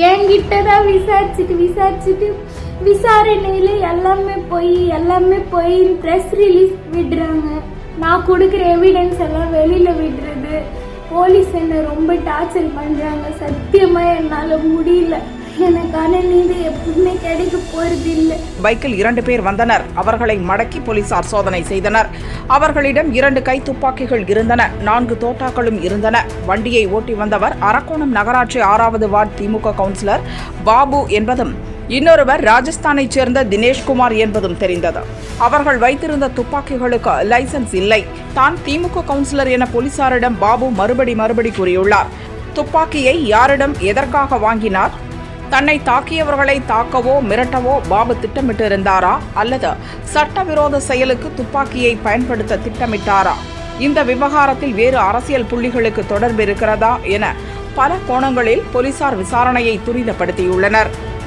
என்கிட்ட தான் விசாரிச்சுட்டு விசாரணையில எல்லாமே போய் பிரஸ் ரிலீஸ் விடுறாங்க. நான் கொடுக்குற எவிடன்ஸ் எல்லாம் வெளியில விடுறது. போலீஸ் என்ன ரொம்ப டார்ச்சர் பண்றாங்க. சத்தியமா என்னால முடியல. எனக்கான நீதி எப்பவுமே கிடைக்க போறது இல்லை. பைக்கில் 2 பேர் வந்தனர். அவர்களை மடக்கி போலீசார் சோதனை செய்தனர். அவர்களிடம் 2 கை துப்பாக்கிகள் இருந்தன. 4 தோட்டாக்களும் இருந்தன. வண்டியை ஓட்டி வந்தவர் அரக்கோணம் நகராட்சி 6வது வார்டு திமுக கவுன்சிலர் பாபு என்பதும், இன்னொருவர் ராஜஸ்தானைச் சேர்ந்த தினேஷ்குமார் என்பதும் தெரிந்தது. அவர்கள் வைத்திருந்த துப்பாக்கிகளுக்கு லைசன்ஸ் இல்லை. தான் திமுக கவுன்சிலர் என போலீசாரிடம் பாபு மறுபடி கூறியுள்ளார். துப்பாக்கியை யாரிடம் எதற்காக வாங்கினார்? தன்னை தாக்கியவர்களை தாக்கவோ மிரட்டவோ பாபு திட்டமிட்டிருந்தாரா அல்லது சட்டவிரோத செயலுக்கு துப்பாக்கியை பயன்படுத்த திட்டமிட்டாரா? இந்த விவகாரத்தில் வேறு அரசியல் புள்ளிகளுக்கு தொடர்பு இருக்கிறதா என பல கோணங்களில் போலீசார் விசாரணையை துரிதப்படுத்தியுள்ளனர்.